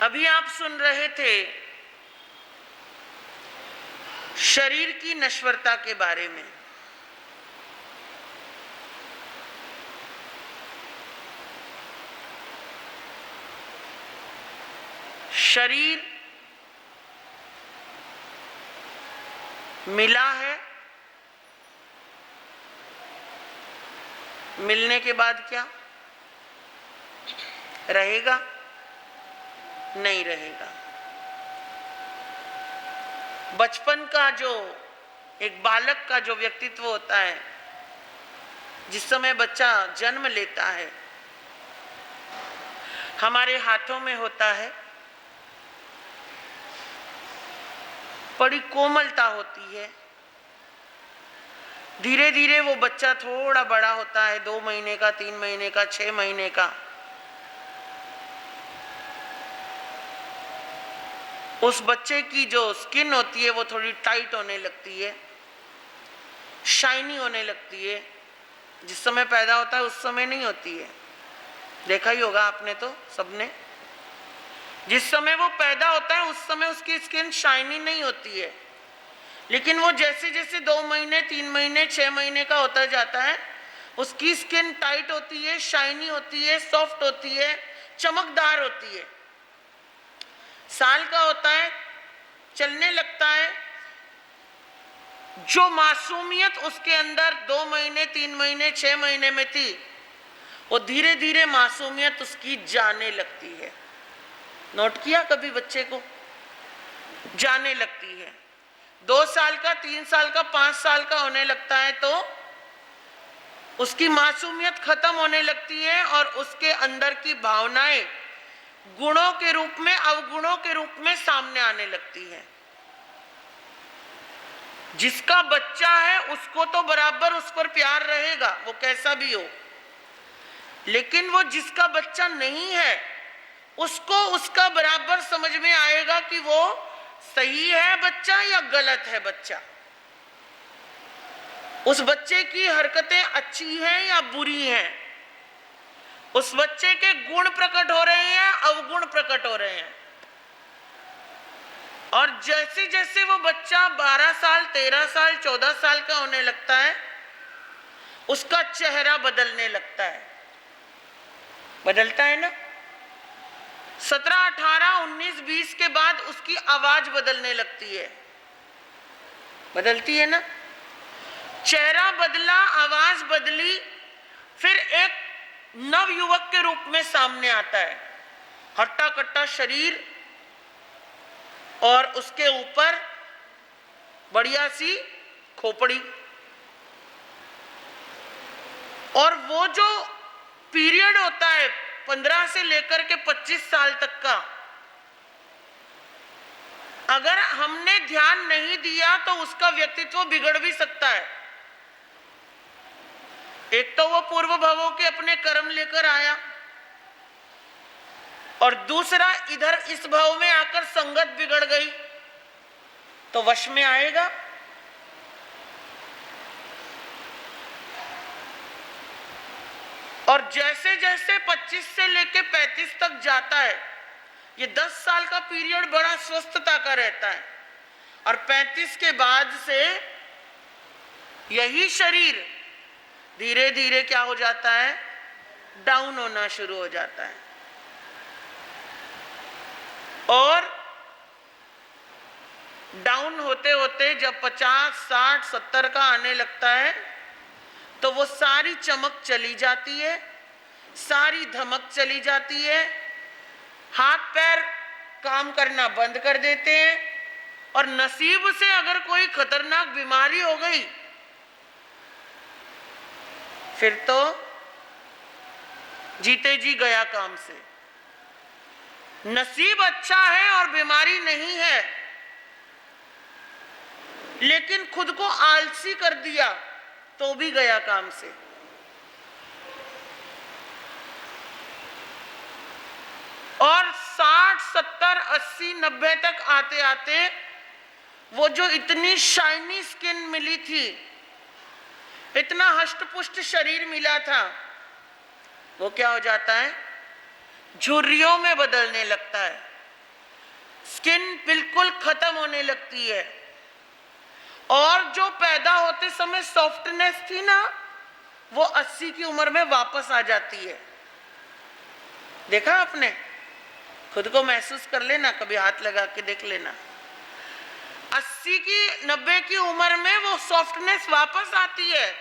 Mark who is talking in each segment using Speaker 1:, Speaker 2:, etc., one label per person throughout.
Speaker 1: अभी आप सुन रहे थे शरीर की नश्वरता के बारे में। शरीर मिला है, मिलने के बाद क्या रहेगा? नहीं रहेगा। बचपन का जो एक बालक का जो व्यक्तित्व होता है, जिस समय बच्चा जन्म लेता है, हमारे हाथों में होता है, बड़ी कोमलता होती है। धीरे धीरे वो बच्चा थोड़ा बड़ा होता है, 2 महीने का, 3 महीने का, 6 महीने का। उस बच्चे की जो स्किन होती है वो थोड़ी टाइट होने लगती है, शाइनी होने लगती है। जिस समय पैदा होता है उस समय नहीं होती है, देखा ही होगा आपने तो सबने। जिस समय वो पैदा होता है उस समय उसकी स्किन शाइनी नहीं होती है, लेकिन वो जैसे जैसे 2 महीने, 3 महीने, 6 महीने का होता जाता है, उसकी स्किन टाइट होती है, शाइनी होती है, सॉफ्ट होती है, चमकदार होती है। साल का होता है, चलने लगता है। जो मासूमियत उसके अंदर 2 महीने, 3 महीने, 6 महीने में थी, वो धीरे धीरे मासूमियत उसकी जाने लगती है। नोट किया कभी बच्चे को? जाने लगती है। 2 साल का, 3 साल का, 5 साल का होने लगता है तो उसकी मासूमियत खत्म होने लगती है और उसके अंदर की भावनाएं गुणों के रूप में, अवगुणों के रूप में सामने आने लगती है। जिसका बच्चा है उसको तो बराबर उस पर प्यार रहेगा, वो कैसा भी हो। लेकिन वो जिसका बच्चा नहीं है, उसको उसका बराबर समझ में आएगा कि वो सही है बच्चा या गलत है बच्चा। उस बच्चे की हरकतें अच्छी हैं या बुरी हैं, उस बच्चे के गुण प्रकट हो रहे हैं, अवगुण प्रकट हो रहे हैं। और जैसे जैसे वो बच्चा 12 साल, 13 साल, 14 साल का होने लगता है, उसका चेहरा बदलने लगता है। बदलता है ना? 17, 18, 19, 20 के बाद उसकी आवाज बदलने लगती है। बदलती है ना? चेहरा बदला, आवाज बदली, फिर एक नव युवक के रूप में सामने आता है। हट्टा कट्टा शरीर और उसके ऊपर बढ़िया सी खोपड़ी। और वो जो पीरियड होता है 15 से लेकर के 25 साल तक का, अगर हमने ध्यान नहीं दिया तो उसका व्यक्तित्व बिगड़ भी सकता है। एक तो वो पूर्व भवों के अपने कर्म लेकर आया, और दूसरा इधर इस भाव में आकर संगत बिगड़ गई, तो वश में आएगा। और जैसे जैसे 25 से लेकर 35 तक जाता है, ये 10 साल का पीरियड बड़ा स्वस्थता का रहता है, और 35 के बाद से यही शरीर धीरे धीरे क्या हो जाता है? डाउन होना शुरू हो जाता है। और डाउन होते होते जब 50, 60, 70 का आने लगता है, तो वो सारी चमक चली जाती है, सारी धमक चली जाती है, हाथ पैर काम करना बंद कर देते हैं, और नसीब से अगर कोई खतरनाक बीमारी हो गई फिर तो जीते जी गया काम से। नसीब अच्छा है और बीमारी नहीं है, लेकिन खुद को आलसी कर दिया तो भी गया काम से। और 60, 70, 80, 90 तक आते आते वो जो इतनी शाइनी स्किन मिली थी, इतना हष्टपुष्ट शरीर मिला था, वो क्या हो जाता है? झुर्रियों में बदलने लगता है। स्किन बिल्कुल खत्म होने लगती है, और जो पैदा होते समय सॉफ्टनेस थी ना, वो 80 की उम्र में वापस आ जाती है। देखा आपने? खुद को महसूस कर लेना, कभी हाथ लगा के देख लेना। 80 की 90 की उम्र में वो सॉफ्टनेस वापस आती है।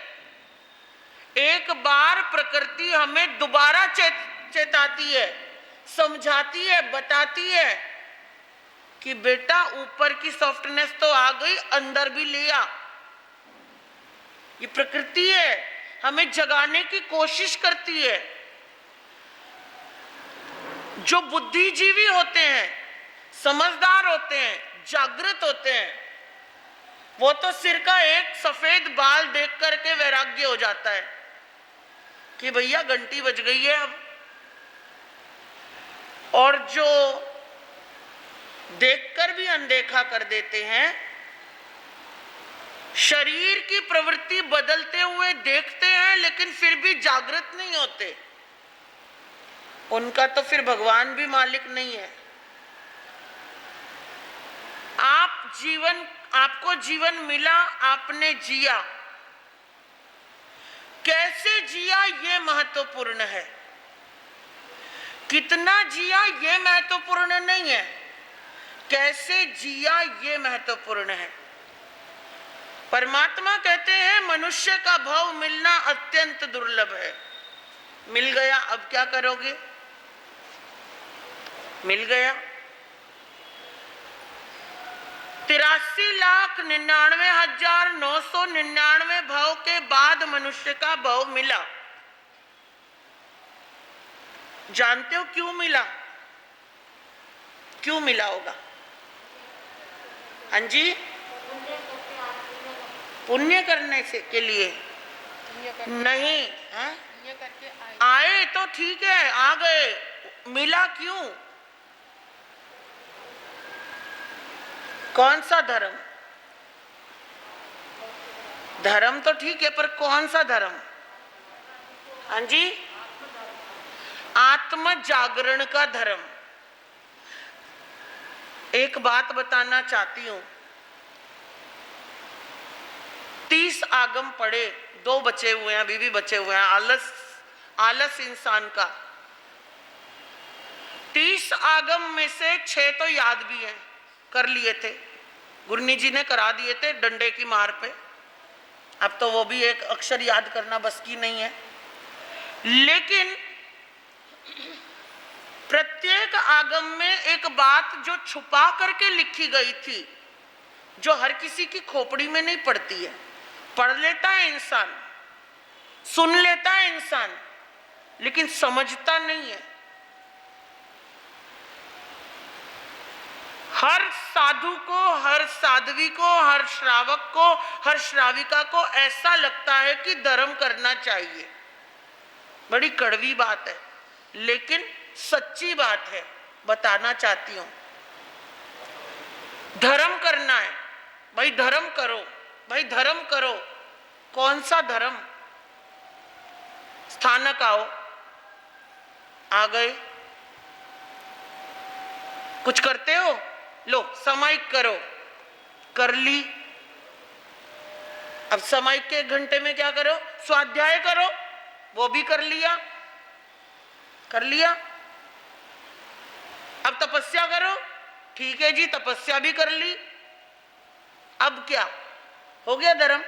Speaker 1: एक बार प्रकृति हमें दोबारा चेताती है, समझाती है, बताती है कि बेटा ऊपर की सॉफ्टनेस तो आ गई, अंदर भी ले आ। ये प्रकृति है, हमें जगाने की कोशिश करती है। जो बुद्धिजीवी होते हैं, समझदार होते हैं, जागृत होते हैं, वो तो सिर का एक सफेद बाल देख करके वैराग्य हो जाता है कि भैया घंटी बज गई है अब। और जो देखकर भी अनदेखा कर देते हैं, शरीर की प्रवृत्ति बदलते हुए देखते हैं लेकिन फिर भी जागृत नहीं होते, उनका तो फिर भगवान भी मालिक नहीं है। आपको जीवन मिला, आपने जिया, कैसे जिया ये महत्वपूर्ण है, कितना जिया ये महत्वपूर्ण नहीं है, कैसे जिया ये महत्वपूर्ण है। परमात्मा कहते हैं मनुष्य का भाव मिलना अत्यंत दुर्लभ है। मिल गया, अब क्या करोगे? मिल गया। 83,99,999 भाव के बाद मनुष्य का भाव मिला। जानते हो क्यों मिला? क्यों मिला होगा? हाँ जी, पुण्य करने से के लिए नहीं, आए तो ठीक है, आ गए, मिला क्यों? कौन सा धर्म? धर्म तो ठीक है, पर कौन सा धर्म? हाँ जी, आत्म जागरण का धर्म। एक बात बताना चाहती हूं, 30 आगम पढ़े, 2 बचे हुए हैं, अभी भी बचे हुए हैं, आलस इंसान का। 30 आगम में से 6 तो याद भी हैं, कर लिए थे, गुरनी जी ने करा दिए थे डंडे की मार पे। अब तो वो भी एक अक्षर याद करना बस की नहीं है। लेकिन प्रत्येक आगम में एक बात जो छुपा करके लिखी गई थी, जो हर किसी की खोपड़ी में नहीं पड़ती है, पढ़ लेता है इंसान, सुन लेता है इंसान, लेकिन समझता नहीं है। हर साधु को, हर साध्वी को, हर श्रावक को, हर श्राविका को ऐसा लगता है कि धर्म करना चाहिए। बड़ी कड़वी बात है, लेकिन सच्ची बात है, बताना चाहती हूं। धर्म करना है भाई, धर्म करो भाई, धर्म करो। कौन सा धर्म? स्थानक आओ, आ गए, कुछ करते हो, लो सामायिक करो, कर ली। अब सामायिक के 1 घंटे में क्या करो? स्वाध्याय करो, वो भी कर लिया, कर लिया। अब तपस्या करो, ठीक है जी, तपस्या भी कर ली। अब क्या हो गया? धर्म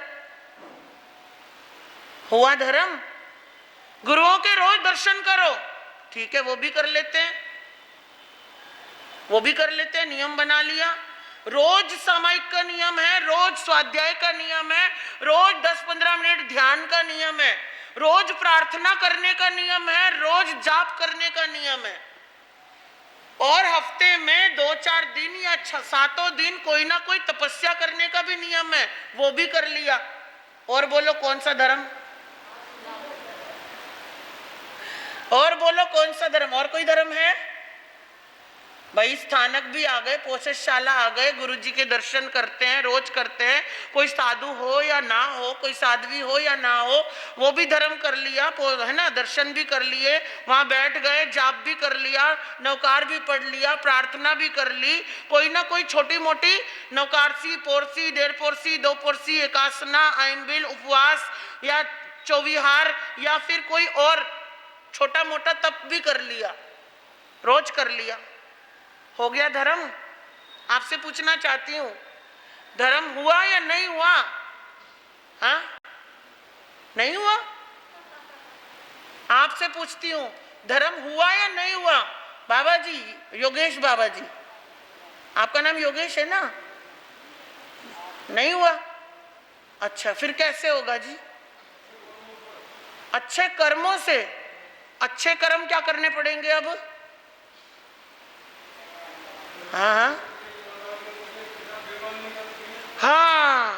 Speaker 1: हुआ धर्म। गुरुओं के रोज दर्शन करो, ठीक है, वो भी कर लेते हैं, वो भी कर लेते हैं, नियम बना लिया। रोज सामायिक का नियम है, रोज स्वाध्याय का नियम है, रोज 10-15 मिनट ध्यान का नियम है, रोज प्रार्थना करने का नियम है, रोज जाप करने का नियम है, और हफ्ते में 2-4 दिन या 7 दिन कोई ना कोई तपस्या करने का भी नियम है, वो भी कर लिया। और बोलो कौन सा धर्म? और बोलो कौन सा धर्म? और कोई धर्म है? भाई स्थानक भी आ गए, पोषशाला आ गए, गुरुजी के दर्शन करते हैं, रोज करते हैं। कोई साधु हो या ना हो, कोई साध्वी हो या ना हो, वो भी धर्म कर लिया, है ना, दर्शन भी कर लिए, वहां बैठ गए, जाप भी कर लिया, नौकार भी पढ़ लिया, प्रार्थना भी कर ली, कोई ना कोई छोटी मोटी नौकारसी, पोरसी, 1.5 पोरसी, 2 पोरसी, एकासना, आइनबिल, उपवास या चौविहार या फिर कोई और छोटा मोटा तप भी कर लिया, रोज कर लिया। हो गया धर्म? आपसे पूछना चाहती हूं, धर्म हुआ या नहीं हुआ? हाँ, नहीं हुआ? आपसे पूछती हूं, धर्म हुआ या नहीं हुआ? बाबा जी, योगेश बाबा जी, आपका नाम योगेश है ना? नहीं हुआ? अच्छा, फिर कैसे होगा जी? अच्छे कर्मों से। अच्छे कर्म क्या करने पड़ेंगे अब? हाँ हाँ,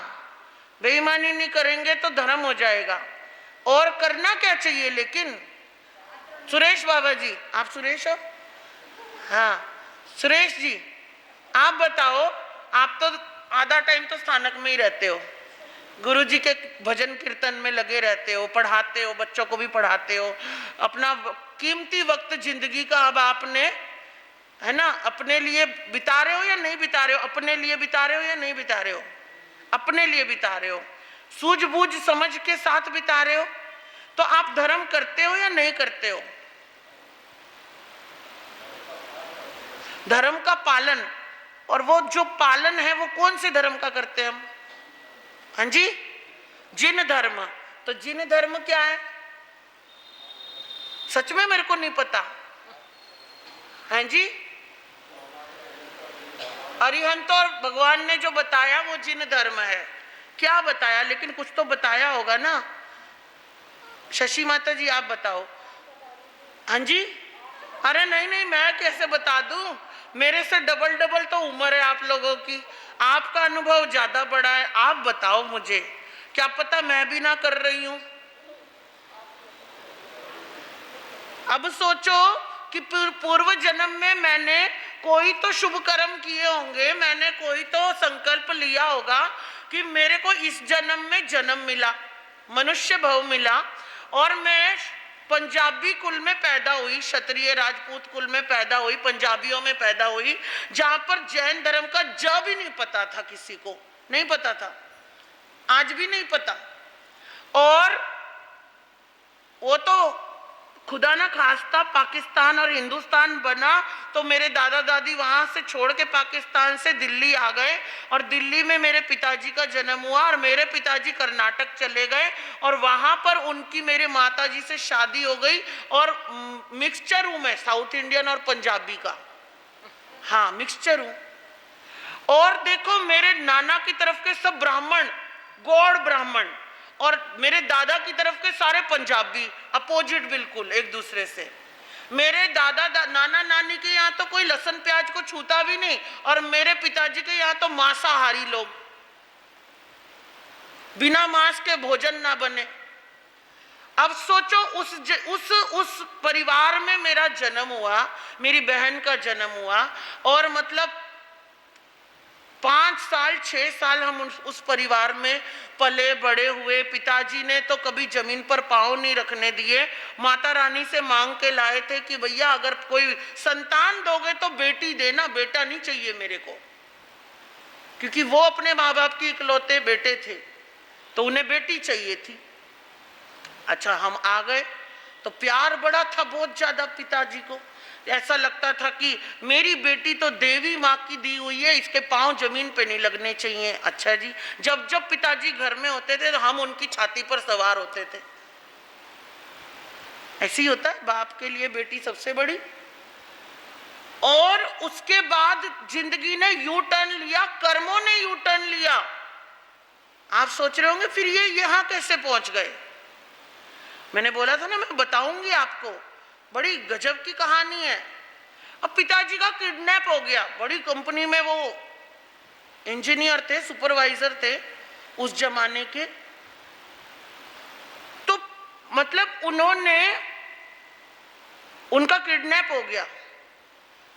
Speaker 1: बेईमानी नहीं करेंगे तो धर्म हो जाएगा। और करना क्या चाहिए लेकिन? सुरेश बाबा जी, आप सुरेश हो? हाँ, सुरेश जी, आप बताओ, आप तो आधा टाइम तो स्थानक में ही रहते हो, गुरुजी के भजन कीर्तन में लगे रहते हो, पढ़ाते हो, बच्चों को भी पढ़ाते हो, अपना कीमती वक्त जिंदगी का अब आपने, है ना, अपने लिए बिता रहे हो या नहीं बिता रहे हो? अपने लिए बिता रहे हो या नहीं बिता रहे हो? अपने लिए बिता रहे हो, सूझबूझ समझ के साथ बिता रहे हो, तो आप धर्म करते हो या नहीं करते हो? धर्म का पालन, और वो जो पालन है वो कौन से धर्म का करते हैं हम? हाँ जी, जिन धर्म। तो जिन धर्म क्या है? सच में मेरे को नहीं पता। हाँ जी, अरिहंत और भगवान ने जो बताया वो जिन धर्म है। क्या बताया? लेकिन कुछ तो बताया होगा ना। शशि माता जी, आप बताओ। हाँ जी, अरे नहीं नहीं, मैं कैसे बता दूं, मेरे से डबल डबल तो उम्र है आप लोगों की, आपका अनुभव ज्यादा बड़ा है, आप बताओ मुझे, क्या पता मैं भी ना कर रही हूं। अब सोचो कि पूर्व जन्म में मैंने कोई तो शुभ कर्म किए होंगे, मैंने कोई तो संकल्प लिया होगा कि मेरे को इस जन्म में जन्म मिला, मनुष्य भव मिला, और मैं पंजाबी कुल में पैदा हुई, क्षत्रिय राजपूत कुल में पैदा हुई, पंजाबियों में पैदा हुई, जहां पर जैन धर्म का ज भी नहीं पता था, किसी को नहीं पता था, आज भी नहीं पता। और वो तो खुदा ना खास्ता पाकिस्तान और हिंदुस्तान बना तो मेरे दादा दादी वहां से छोड़ के पाकिस्तान से दिल्ली आ गए, और दिल्ली में मेरे पिताजी का जन्म हुआ, और मेरे पिताजी कर्नाटक चले गए, और वहां पर उनकी मेरे माताजी से शादी हो गई, और मिक्सचर हूं मैं, साउथ इंडियन और पंजाबी का, हाँ मिक्सचर हूं। और देखो, मेरे नाना की तरफ के सब ब्राह्मण, गौड़ ब्राह्मण, और मेरे दादा की तरफ के सारे पंजाबी, अपोजिट बिल्कुल एक दूसरे से। मेरे नाना नानी के यहाँ तो कोई लहसुन प्याज को छूता भी नहीं, और मेरे पिताजी के यहाँ तो मांसाहारी लोग, बिना मांस के भोजन ना बने। अब सोचो, उस परिवार में मेरा जन्म हुआ, मेरी बहन का जन्म हुआ, और मतलब 5 साल 6 साल हम उस परिवार में पले बड़े हुए। पिताजी ने तो कभी जमीन पर पांव नहीं रखने दिए, माता रानी से मांग के लाए थे कि भैया अगर कोई संतान दोगे तो बेटी देना, बेटा नहीं चाहिए मेरे को, क्योंकि वो अपने माँ बाप की इकलौते बेटे थे, तो उन्हें बेटी चाहिए थी। अच्छा, हम आ गए तो प्यार बड़ा था, बहुत ज्यादा पिताजी को, ऐसा लगता था कि मेरी बेटी तो देवी माँ की दी हुई है, इसके पांव जमीन पे नहीं लगने चाहिए। अच्छा जी, जब जब पिताजी घर में होते थे तो हम उनकी छाती पर सवार होते थे। ऐसे ही होता है, बाप के लिए बेटी सबसे बड़ी। और उसके बाद जिंदगी ने यू टर्न लिया, कर्मों ने यू टर्न लिया। आप सोच रहे होंगे फिर ये यहां कैसे पहुंच गए। मैंने बोला था ना, मैं बताऊंगी आपको, बड़ी गजब की कहानी है। अब पिताजी का किडनैप हो गया, बड़ी कंपनी में वो इंजीनियर थे, सुपरवाइजर थे उस जमाने के, तो मतलब उनका किडनैप हो गया,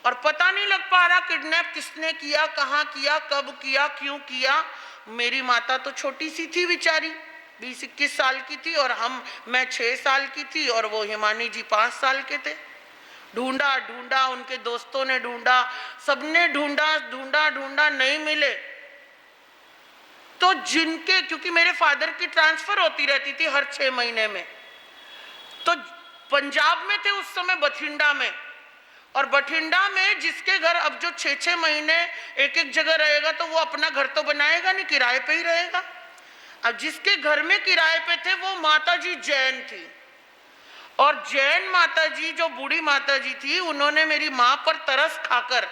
Speaker 1: और पता नहीं लग पा रहा किडनैप किसने किया, कहाँ किया, कब किया, क्यों किया। मेरी माता तो छोटी सी थी बेचारी, 20-21 साल की थी, और मैं 6 साल की थी, और वो हिमानी जी 5 साल के थे। ढूंढा ढूंढा, उनके दोस्तों ने ढूंढा, सबने ढूंढा ढूंढा ढूंढा, नहीं मिले। तो जिनके, क्योंकि मेरे फादर की ट्रांसफर होती रहती थी हर 6 महीने में, तो पंजाब में थे उस समय, बठिंडा में, और बठिंडा में जिसके घर अब जो 6-6 महीने एक एक जगह रहेगा, तो वो अपना घर तो बनाएगा नहीं, किराए पे ही रहेगा। अब जिसके घर में किराए पे थे वो माता जी जैन थी, और जैन माता जी, जो बूढ़ी माता जी थी, उन्होंने मेरी माँ पर तरस खाकर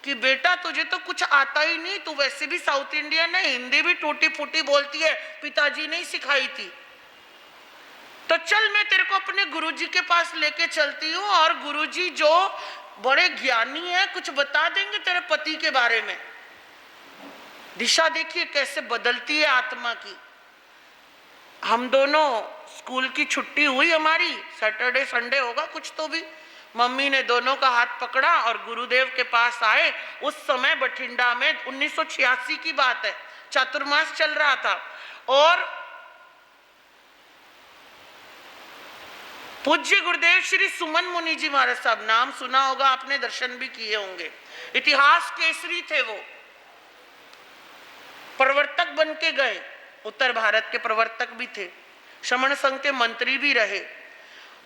Speaker 1: कि बेटा तुझे तो कुछ आता ही नहीं, तू वैसे भी साउथ इंडियन है, हिंदी भी टूटी फूटी बोलती है, पिताजी ने सिखाई थी, तो चल मैं तेरे को अपने गुरुजी के पास लेके चलती हूँ, और गुरुजी जो बड़े ज्ञानी है, कुछ बता देंगे तेरे पति के बारे में। दिशा देखिए कैसे बदलती है आत्मा की। हम दोनों, स्कूल की छुट्टी हुई हमारी, सैटरडे संडे होगा कुछ, तो भी मम्मी ने दोनों का हाथ पकड़ा और गुरुदेव के पास आए। उस समय बठिंडा में 1986 की बात है, चातुर्मास चल रहा था, और पूज्य गुरुदेव श्री सुमन मुनि जी महाराज साहब, नाम सुना होगा आपने, दर्शन भी किए होंगे, इतिहास केसरी थे वो, प्रवर्तक बन के गए, उत्तर भारत के प्रवर्तक भी थे, श्रमण संघ के मंत्री भी रहे,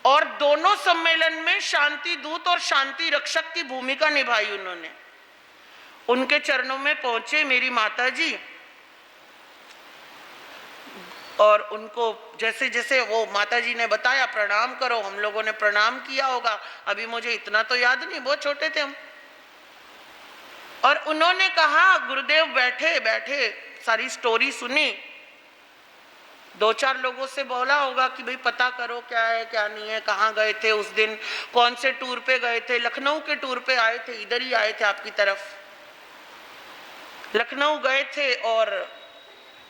Speaker 1: और दोनों सम्मेलन में शांति दूत और शांति रक्षक की भूमिका निभाई उन्होंने। उनके चरणों में पहुंचे मेरी माता जी, और उनको जैसे जैसे वो माता जी ने बताया प्रणाम करो, हम लोगों ने प्रणाम किया होगा, अभी मुझे इतना तो याद नहीं, बहुत छोटे थे हम। और उन्होंने कहा, गुरुदेव बैठे बैठे सारी स्टोरी सुनी, 2-4 लोगों से बोला होगा कि भाई पता करो क्या है क्या नहीं है, कहाँ गए थे उस दिन, कौन से टूर पे गए थे। लखनऊ के टूर पे आए थे, इधर ही आए थे आपकी तरफ, लखनऊ गए थे, और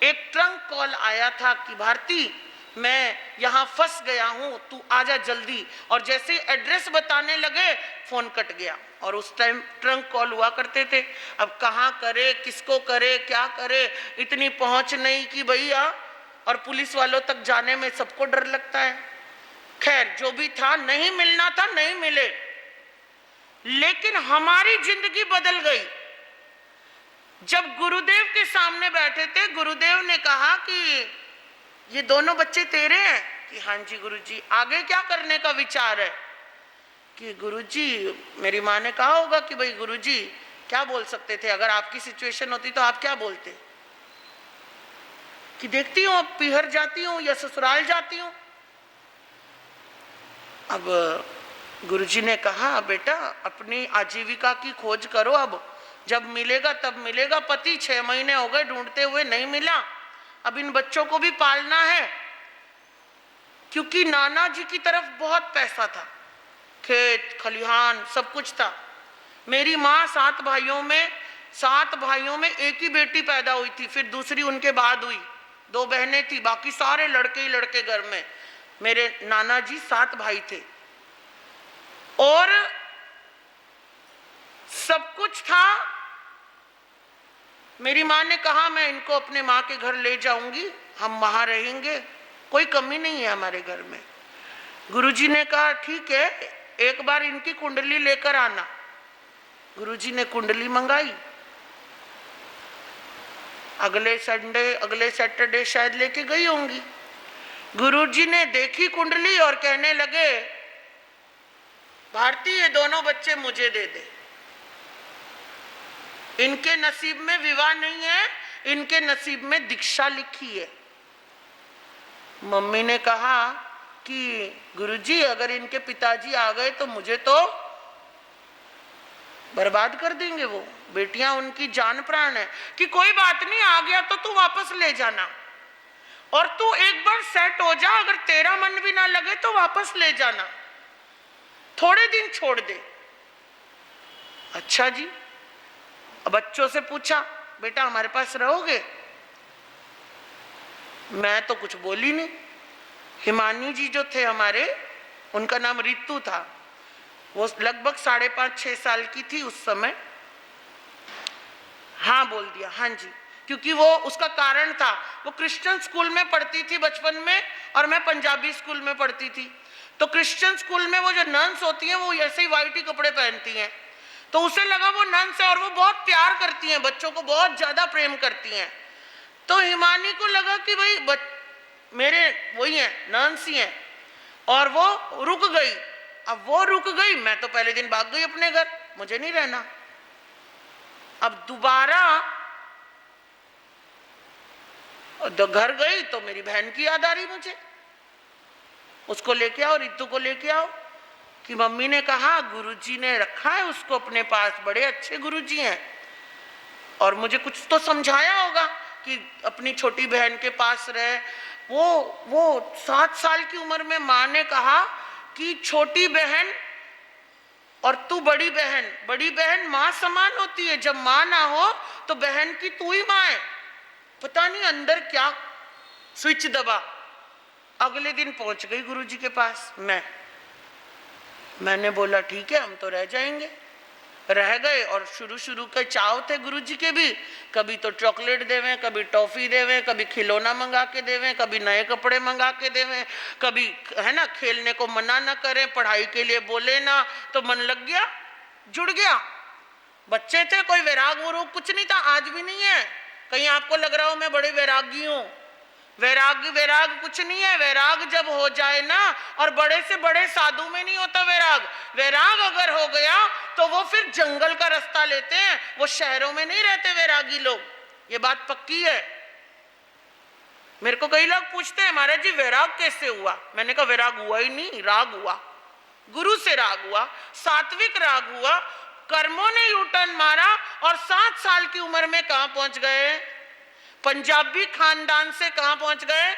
Speaker 1: एक ट्रंक कॉल आया था कि भारती मैं यहाँ फंस गया हूँ, तू आजा जल्दी। और जैसे एड्रेस बताने लगे फोन कट गया, और उस टाइम ट्रंक कॉल हुआ करते थे। अब कहाँ करे, किसको करे, क्या करे, इतनी पहुंच नहीं कि भैया, और पुलिस वालों तक जाने में सबको डर लगता है। खैर जो भी था, नहीं मिलना था, नहीं मिले, लेकिन हमारी जिंदगी बदल गई। जब गुरुदेव के सामने बैठे थे, गुरुदेव ने कहा कि ये दोनों बच्चे तेरे हैं, कि हाँ जी गुरुजी। आगे क्या करने का विचार है? कि गुरुजी, मेरी माँ ने कहा होगा कि भाई गुरुजी क्या बोल सकते थे, अगर आपकी सिचुएशन होती तो आप क्या बोलते? कि देखती हूँ अब पीहर जाती हूँ या ससुराल जाती हूँ। अब गुरुजी ने कहा, बेटा अपनी आजीविका की खोज करो, अब जब मिलेगा तब मिलेगा। पति 6 महीने हो गए ढूंढते हुए, नहीं मिला। अब इन बच्चों को भी पालना है, क्योंकि नाना जी की तरफ बहुत पैसा था, खेत खलिहान सब कुछ था। मेरी माँ 7 भाइयों में एक ही बेटी पैदा हुई थी, फिर दूसरी उनके बाद हुई, 2 बहनें थी, बाकी सारे लड़के ही लड़के घर में। मेरे नाना जी 7 भाई थे, और सब कुछ था। मेरी माँ ने कहा मैं इनको अपने माँ के घर ले जाऊंगी, हम वहां रहेंगे, कोई कमी नहीं है हमारे घर में। गुरुजी ने कहा ठीक है, एक बार इनकी कुंडली लेकर आना। गुरुजी ने कुंडली मंगाई, अगले सैटरडे शायद लेके गई होंगी। गुरुजी ने देखी कुंडली और कहने लगे, भारती ये दोनों बच्चे मुझे दे दे, इनके नसीब में विवाह नहीं है, इनके नसीब में दीक्षा लिखी है। मम्मी ने कहा कि गुरुजी अगर इनके पिताजी आ गए तो मुझे तो बर्बाद कर देंगे वो, बेटियां उनकी जान प्राण है। कि कोई बात नहीं, आ गया तो तू वापस ले जाना, और तू एक बार सेट हो जा, अगर तेरा मन भी ना लगे तो वापस ले जाना, थोड़े दिन छोड़ दे। अच्छा जी। अब बच्चों से पूछा, बेटा हमारे पास रहोगे? मैं तो कुछ बोली नहीं। हिमानी जी जो थे हमारे, उनका नाम रितु था, वो लगभग 5.5-6 साल की थी उस समय। हाँ बोल दिया, हाँ जी, क्योंकि वो उसका कारण था, वो क्रिश्चियन स्कूल में पढ़ती थी बचपन में और मैं पंजाबी स्कूल में पढ़ती थी। तो क्रिश्चियन स्कूल में वो जो नन्स होती हैं वो ऐसे ही वाइट ही कपड़े पहनती हैं, तो उसे लगा वो नन्स है और वो बहुत प्यार करती हैं, बच्चों को बहुत ज्यादा प्रेम करती हैं। तो हिमानी को लगा कि भाई मेरे वही हैं, नन्स ही हैं, और वो रुक गई। अब वो रुक गई, मैं तो पहले दिन भाग गई अपने घर, मुझे नहीं रहना। अब दोबारा घर गई तो मेरी बहन की याद आ रही मुझे, उसको लेके आओ, रितु को लेके आओ, कि मम्मी ने कहा गुरुजी ने रखा है उसको अपने पास, बड़े अच्छे गुरुजी हैं, और मुझे कुछ तो समझाया होगा कि अपनी छोटी बहन के पास रहे। वो 7 साल की उम्र में माँ ने कहा कि छोटी बहन और तू बड़ी बहन माँ समान होती है, जब माँ ना हो तो बहन की तू ही माँ है। पता नहीं अंदर क्या स्विच दबा। अगले दिन पहुंच गई गुरुजी के पास मैंने बोला ठीक है हम तो रह जाएंगे। रह गए, और शुरू के चाव थे गुरुजी के भी, कभी तो चॉकलेट देवें, कभी टॉफी देवें, कभी खिलौना मंगा के देवें, कभी नए कपड़े मंगा के देवें, कभी है ना खेलने को मना ना करें, पढ़ाई के लिए बोले ना, तो मन लग गया, जुड़ गया। बच्चे थे, कोई वैराग वरूग कुछ नहीं था, आज भी नहीं है। कहीं आपको लग रहा हो मैं बड़े वैरागी हूं, वैराग कुछ नहीं है। वैराग जब हो जाए ना, और बड़े से बड़े साधु में नहीं होता वैराग अगर हो गया तो वो फिर जंगल का रास्ता लेते हैं, वो शहरों में नहीं रहते वैरागी लोग, ये बात पक्की है। मेरे को कई लोग पूछते हैं महाराज जी वैराग कैसे हुआ, मैंने कहा वैराग हुआ ही नहीं, राग हुआ, गुरु से राग हुआ, सात्विक राग हुआ, कर्मों ने यूटर्न मारा, और 7 साल की उम्र में कहां पहुंच गए, पंजाबी खानदान से कहां पहुंच गए,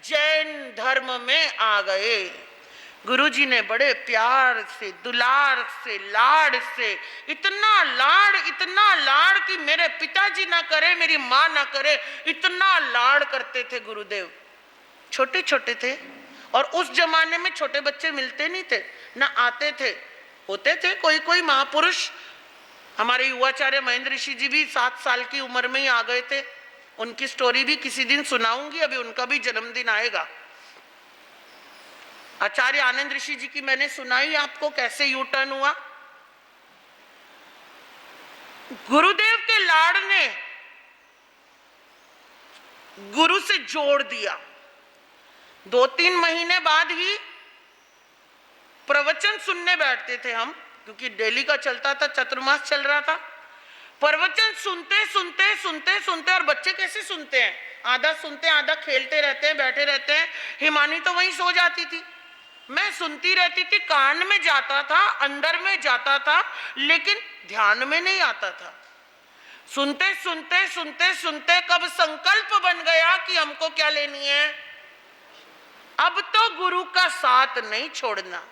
Speaker 1: जैन धर्म में आ गए। गुरुजी ने बड़े प्यार से, दुलार से, लाड़ से, इतना लाड़ कि मेरे पिताजी ना करे, मेरी माँ ना करे, इतना लाड़ करते थे गुरुदेव। छोटे छोटे थे, और उस जमाने में छोटे बच्चे मिलते नहीं थे, ना आते थे, होते थे कोई महापुरुष। हमारे युवाचार्य महेंद्र ऋषि जी भी 7 साल की उम्र में ही आ गए थे, उनकी स्टोरी भी किसी दिन सुनाऊंगी, अभी उनका भी जन्मदिन आएगा। आचार्य आनंद ऋषि जी की मैंने सुनाई आपको कैसे यू टर्न हुआ। गुरुदेव के लाड़ ने गुरु से जोड़ दिया। 2-3 महीने बाद ही प्रवचन सुनने बैठते थे हम, क्योंकि डेली का चलता था, चतुर्मास चल रहा था। प्रवचन सुनते, और बच्चे कैसे सुनते हैं, आधा सुनते आधा खेलते रहते हैं, बैठे रहते हैं। हिमानी तो वहीं सो जाती थी, मैं सुनती रहती थी, कान में जाता था, अंदर में जाता था, लेकिन ध्यान में नहीं आता था। सुनते कब संकल्प बन गया कि हमको क्या लेनी है, अब तो गुरु का साथ नहीं छोड़ना।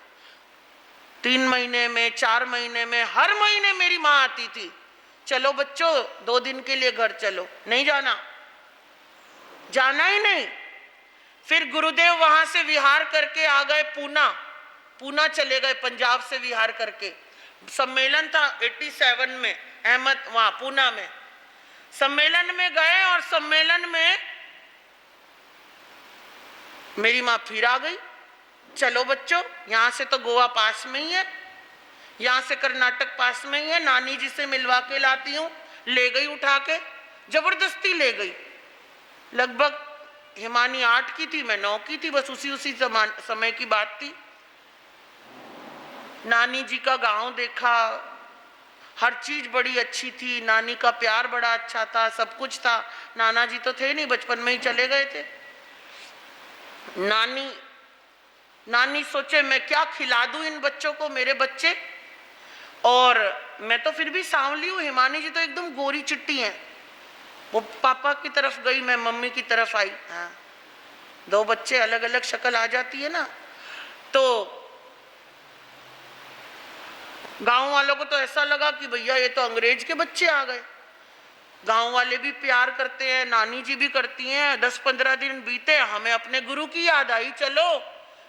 Speaker 1: 3 महीने में, 4 महीने में, हर महीने मेरी माँ आती थी, चलो बच्चों 2 दिन के लिए घर चलो, नहीं जाना ही नहीं। फिर गुरुदेव वहां से विहार करके आ गए पूना चले गए, पंजाब से विहार करके। सम्मेलन था 87 में अहमद, वहां पूना में सम्मेलन में गए, और सम्मेलन में मेरी माँ फिर आ गई, चलो बच्चों यहां से तो गोवा पास में ही है, यहां से कर्नाटक पास में ही है, नानी जी से मिलवा के लाती हूं। ले गई, उठा के जबरदस्ती ले गई। लगभग हिमानी 8 की थी, मैं 9 की थी, बस उसी समय की बात थी। नानी जी का गांव देखा, हर चीज बड़ी अच्छी थी, नानी का प्यार बड़ा अच्छा था, सब कुछ था। नाना जी तो थे नहीं, बचपन में ही चले गए थे। नानी सोचे मैं क्या खिला दूं इन बच्चों को, मेरे बच्चे, और मैं तो फिर भी सांवली हूँ, हिमानी जी तो एकदम गोरी चिट्टी हैं। वो पापा की तरफ गई, मैं मम्मी की तरफ आई। हाँ, 2 बच्चे अलग अलग शक्ल आ जाती है ना। तो गांव वालों को तो ऐसा लगा कि भैया ये तो अंग्रेज के बच्चे आ गए। गांव वाले भी प्यार करते हैं, नानी जी भी करती हैं। 10-15 दिन बीते, हमें अपने गुरु की याद आई, चलो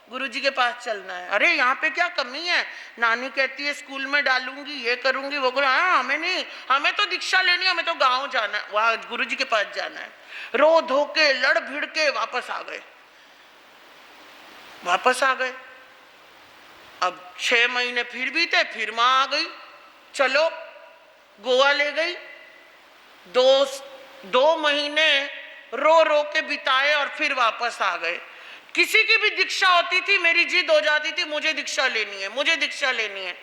Speaker 1: गुरुजी के पास चलना है। अरे यहाँ पे क्या कमी है, नानी कहती है स्कूल में डालूंगी, ये करूंगी, वो करूंगी। हाँ, हमें नहीं, हमें तो दीक्षा लेनी है, हमें तो गांव जाना है, वहां गुरुजी के पास जाना है। रो धो के लड़ भिड़ के वापस आ गए। अब 6 महीने फिर बीते, फिर माँ आ गई, चलो गोवा ले गई। 2 महीने रो रो के बिताए और फिर वापस आ गए। किसी की भी दीक्षा होती थी, मेरी जिद हो जाती थी, मुझे दीक्षा लेनी है, मुझे दीक्षा लेनी है।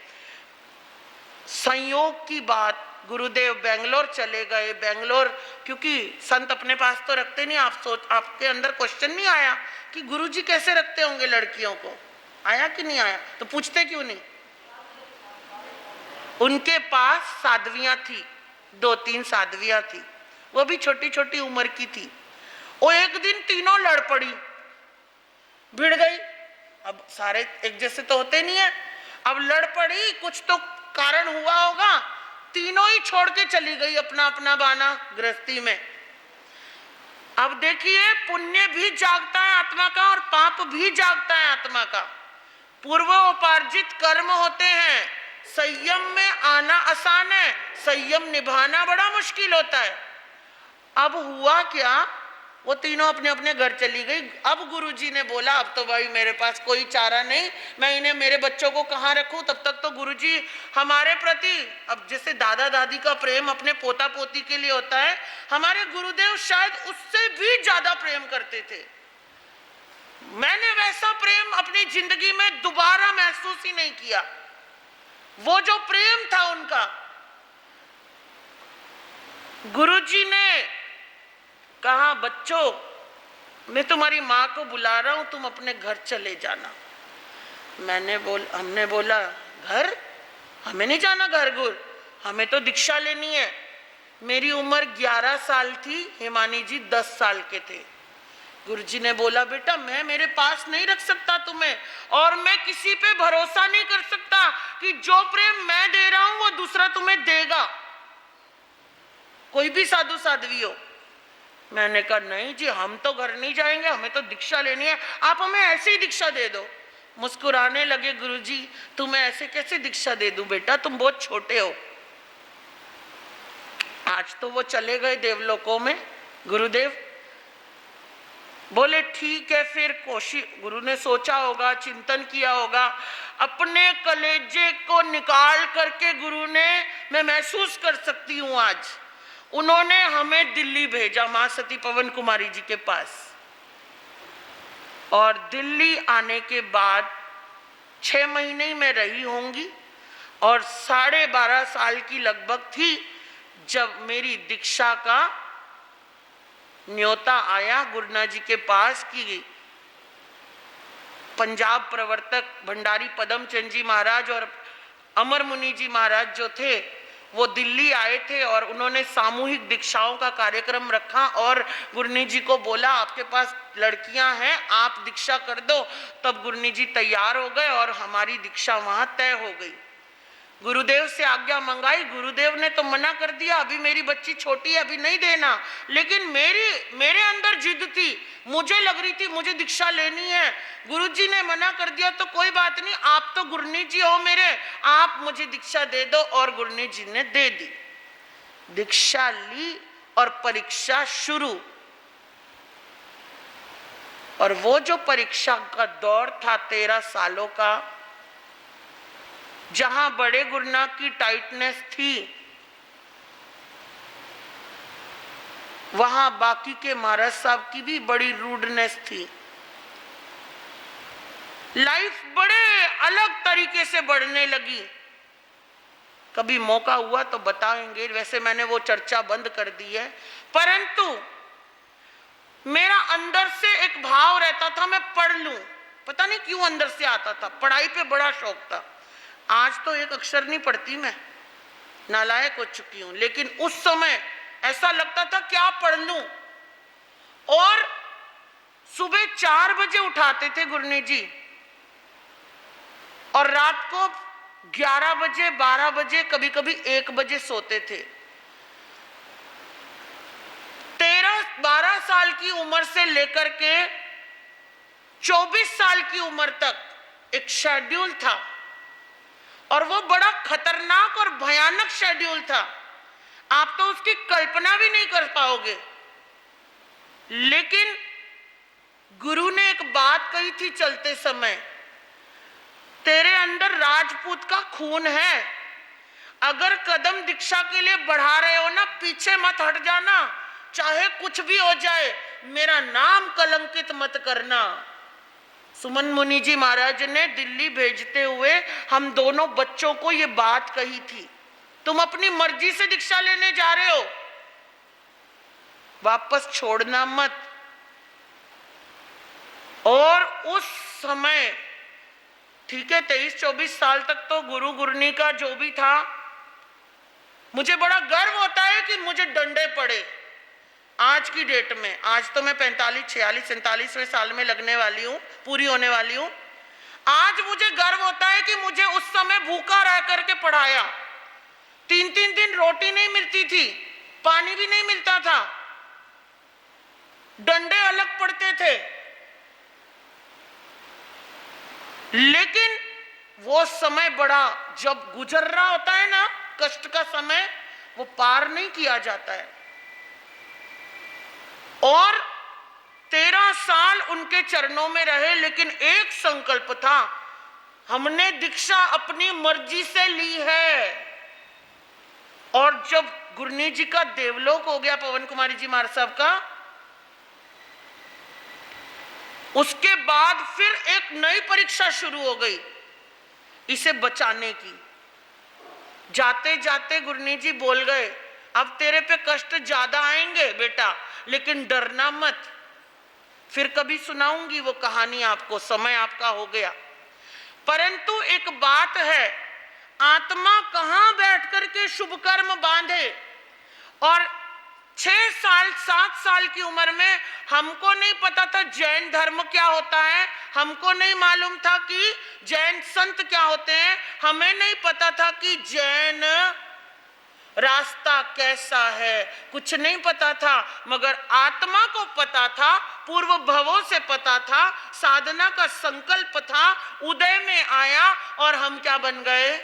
Speaker 1: संयोग की बात, गुरुदेव बेंगलोर चले गए। बेंगलोर, क्योंकि संत अपने पास तो रखते नहीं। आपके अंदर क्वेश्चन नहीं आया कि गुरुजी कैसे रखते होंगे लड़कियों को? आया कि नहीं आया? तो पूछते क्यों नहीं? उनके पास साध्वियां थी, 2-3 साध्वियां थी, वो भी छोटी छोटी उम्र की थी। वो एक दिन तीनों लड़ पड़ी, भिड़ गई। अब सारे एक जैसे तो होते नहीं है, अब लड़ पड़ी, कुछ तो कारण हुआ होगा, तीनों ही छोड़ के चली गई अपना अपना बाना गृहस्थी में। अब देखिए, पुण्य भी जागता है आत्मा का और पाप भी जागता है आत्मा का। पूर्वोपार्जित कर्म होते हैं, संयम में आना आसान है, संयम निभाना बड़ा मुश्किल होता है। अब हुआ क्या, वो तीनों अपने अपने घर चली गई। अब गुरुजी ने बोला, अब तो भाई मेरे पास कोई चारा नहीं, मैं इन्हें, मेरे बच्चों को कहाँ रखूं? तब तक तो गुरुजी हमारे प्रति, अब जैसे दादा दादी का प्रेम अपने पोता पोती के लिए होता है, हमारे गुरुदेव शायद उससे भी ज्यादा प्रेम करते थे। मैंने वैसा प्रेम अपनी जिंदगी में दोबारा महसूस ही नहीं किया। वो जो प्रेम था उनका, गुरुजी ने कहा, बच्चों मैं तुम्हारी माँ को बुला रहा हूं, तुम अपने घर चले जाना। हमने बोला, घर? हमें नहीं जाना घर गुर, हमें तो दीक्षा लेनी है। मेरी उम्र 11 साल थी, हिमानी जी 10 साल के थे। गुरुजी ने बोला, बेटा मैं मेरे पास नहीं रख सकता तुम्हें, और मैं किसी पे भरोसा नहीं कर सकता कि जो प्रेम मैं दे रहा हूं वो दूसरा तुम्हें देगा, कोई भी साधु साध्वी हो। मैंने कहा, नहीं जी, हम तो घर नहीं जाएंगे, हमें तो दीक्षा लेनी है, आप हमें ऐसे ही दीक्षा दे दो। मुस्कुराने लगे गुरुजी, तुम्हें ऐसे कैसे दीक्षा दे दूं बेटा, तुम बहुत छोटे हो। आज तो वो चले गए देवलोकों में। गुरुदेव बोले, ठीक है फिर कोशिश। गुरु ने सोचा होगा, चिंतन किया होगा, अपने कलेजे को निकाल करके गुरु ने, मैं महसूस कर सकती हूं आज, उन्होंने हमें दिल्ली भेजा, मां सती पवन कुमारी जी के पास। और दिल्ली आने के बाद 6 महीने ही मैं रही होंगी, और 12.5 साल की लगभग थी जब मेरी दीक्षा का न्योता आया गुरुनाथ जी के पास कि पंजाब प्रवर्तक भंडारी पदम चंद जी महाराज और अमर मुनि जी महाराज जो थे, वो दिल्ली आए थे और उन्होंने सामूहिक दीक्षाओं का कार्यक्रम रखा। और गुरुनी जी को बोला, आपके पास लड़कियां हैं, आप दीक्षा कर दो। तब गुरुनी जी तैयार हो गए और हमारी दीक्षा वहां तय हो गई। गुरुदेव से आज्ञा मंगाई, गुरुदेव ने तो मना कर दिया, अभी मेरी बच्ची छोटी है, अभी नहीं देना। लेकिन मेरे अंदर जिद थी, मुझे लग रही थी मुझे दीक्षा लेनी है। गुरुजी ने मना कर दिया तो कोई बात नहीं, आप तो गुरुनी जी हो मेरे, आप मुझे दीक्षा दे दो। और गुरुनी जी ने दे दी, दीक्षा ली और परीक्षा शुरू। और वो जो परीक्षा का दौर था 13 सालों का, जहां बड़े गुरुनाथ की टाइटनेस थी, वहां बाकी के महाराज साहब की भी बड़ी रूडनेस थी। लाइफ बड़े अलग तरीके से बढ़ने लगी। कभी मौका हुआ तो बताएंगे, वैसे मैंने वो चर्चा बंद कर दी है। परंतु मेरा अंदर से एक भाव रहता था, मैं पढ़ लूं, पता नहीं क्यों अंदर से आता था, पढ़ाई पे बड़ा शौक था। आज तो एक अक्षर नहीं पढ़ती मैं, नालायक हो चुकी हूं, लेकिन उस समय ऐसा लगता था क्या पढ़ लूं। और सुबह 4 बजे उठाते थे गुरुनी जी, और रात को 11 बजे 12 बजे कभी कभी 1 बजे सोते थे। 13-12 साल की उम्र से लेकर के 24 साल की उम्र तक एक शेड्यूल था, और वो बड़ा खतरनाक और भयानक शेड्यूल था। आप तो उसकी कल्पना भी नहीं कर पाओगे। लेकिन गुरु ने एक बात कही थी चलते समय, तेरे अंदर राजपूत का खून है, अगर कदम दीक्षा के लिए बढ़ा रहे हो ना, पीछे मत हट जाना, चाहे कुछ भी हो जाए, मेरा नाम कलंकित मत करना। सुमन मुनि जी महाराज ने दिल्ली भेजते हुए हम दोनों बच्चों को ये बात कही थी, तुम अपनी मर्जी से दीक्षा लेने जा रहे हो, वापस छोड़ना मत। और उस समय ठीक है 23-24 साल तक तो गुरु गुरनी का जो भी था, मुझे बड़ा गर्व होता है कि मुझे डंडे पड़े आज की डेट में। आज तो मैं 45, 46, 47वें साल में लगने वाली हूँ, पूरी होने वाली हूँ। आज मुझे गर्व होता है कि मुझे उस समय भूखा रह करके पढ़ाया। 3-3 दिन रोटी नहीं मिलती थी, पानी भी नहीं मिलता था, डंडे अलग पड़ते थे। लेकिन वो समय बड़ा, जब गुजर रहा होता है ना कष्ट का समय, वो पार नहीं किया जाता है। और 13 साल उनके चरणों में रहे, लेकिन एक संकल्प था, हमने दीक्षा अपनी मर्जी से ली है। और जब गुरनी जी का देवलोक हो गया, पवन कुमारी जी महाराज साहब का, उसके बाद फिर एक नई परीक्षा शुरू हो गई इसे बचाने की। जाते जाते गुरनी जी बोल गए, अब तेरे पे कष्ट ज्यादा आएंगे बेटा, लेकिन डरना मत, फिर कभी सुनाऊंगी वो कहानी आपको, समय आपका हो गया। परंतु एक बात है, आत्मा कहां बैठ करके शुभ कर्म बांधे। और 6 साल 7 साल की उम्र में हमको नहीं पता था जैन धर्म क्या होता है, हमको नहीं मालूम था कि जैन संत क्या होते हैं, हमें नहीं पता था कि जैन रास्ता कैसा है, कुछ नहीं पता था। मगर आत्मा को पता था, पूर्व भवों से पता था, साधना का संकल्प था, उदय में आया, और हम क्या बन गए?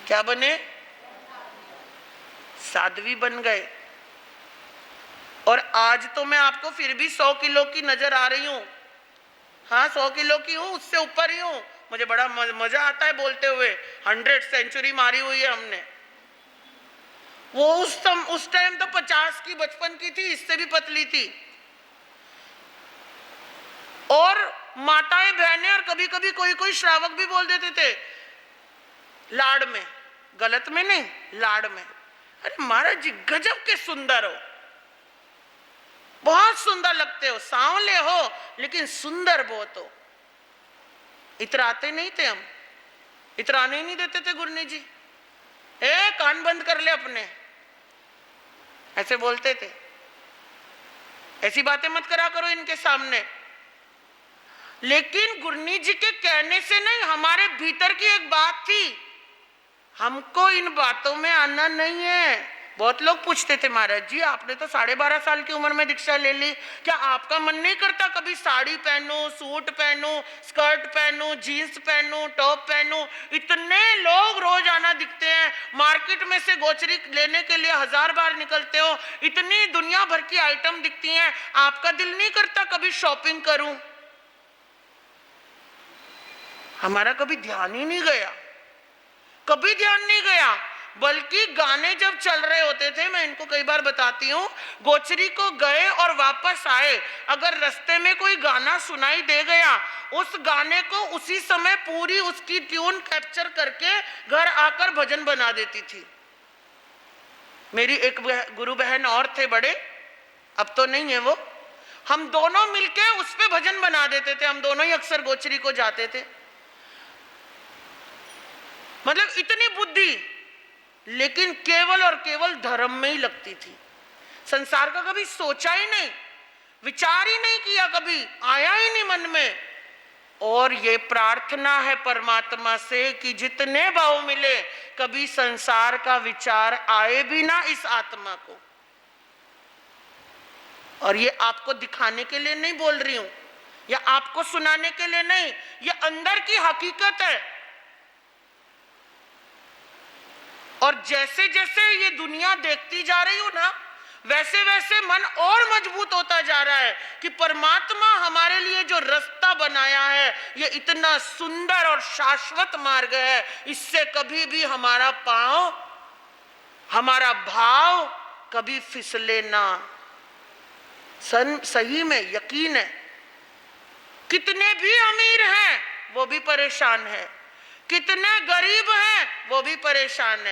Speaker 1: क्या बने? साध्वी बन गए। और आज तो मैं आपको फिर भी 100 किलो की नजर आ रही हूं। हाँ 100 किलो की हूं, उससे ऊपर ही हूं। मुझे बड़ा मजा आता है बोलते हुए, 100 सेंचुरी मारी हुई है हमने। वो उस टाइम तो 50 की बचपन की थी, इससे भी पतली थी। और माताएं बहनें और कभी कभी कोई कोई श्रावक भी बोल देते थे लाड़ में, गलत में नहीं, लाड़ में, अरे महाराज जी गजब के सुंदर हो, बहुत सुंदर लगते हो, सांवले हो लेकिन सुंदर बहुत हो। इतराते नहीं थे हम, इतराने ही नहीं देते थे गुरनी जी। कान बंद कर ले अपने, ऐसे बोलते थे, ऐसी बातें मत करा करो इनके सामने। लेकिन गुरनी जी के कहने से नहीं, हमारे भीतर की एक बात थी, हमको इन बातों में आना नहीं है। बहुत लोग पूछते थे महाराज जी आपने तो 12.5 साल की उम्र में दीक्षा ले ली, क्या आपका मन नहीं करता कभी साड़ी पहनूं, सूट पहनूं, स्कर्ट पहनूं, जीन्स पहनूं, टॉप पहनूं? इतने लोग रोज आना दिखते हैं, मार्केट में से गोचरी लेने के लिए 1000 बार निकलते हो, इतनी दुनिया भर की आइटम दिखती हैं, आपका दिल नहीं करता कभी शॉपिंग करूं? हमारा कभी ध्यान ही नहीं गया, कभी ध्यान नहीं गया। बल्कि गाने जब चल रहे होते थे, मैं इनको कई बार बताती हूँ, गोचरी को गए और वापस आए, अगर रास्ते में कोई गाना सुनाई दे गया, उस गाने को उसी समय पूरी उसकी ट्यून कैप्चर करके घर आकर भजन बना देती थी। मेरी एक गुरु बहन और थे बड़े, अब तो नहीं है वो, हम दोनों मिलके उस पे भजन बना देते थे। हम दोनों ही अक्सर गोचरी को जाते थे। मतलब इतनी बुद्धि, लेकिन केवल और केवल धर्म में ही लगती थी, संसार का कभी सोचा ही नहीं, विचार ही नहीं किया, कभी आया ही नहीं मन में। और ये प्रार्थना है परमात्मा से कि जितने भाव मिले, कभी संसार का विचार आए भी ना इस आत्मा को। और ये आपको दिखाने के लिए नहीं बोल रही हूं, या आपको सुनाने के लिए नहीं, ये अंदर की हकीकत है। और जैसे जैसे ये दुनिया देखती जा रही हूं ना, वैसे वैसे मन और मजबूत होता जा रहा है कि परमात्मा हमारे लिए जो रास्ता बनाया है ये इतना सुंदर और शाश्वत मार्ग है, इससे कभी भी हमारा पांव, हमारा भाव कभी फिसले ना। सही में यकीन है। कितने भी अमीर हैं वो भी परेशान है, कितने गरीब हैं वो भी परेशान है,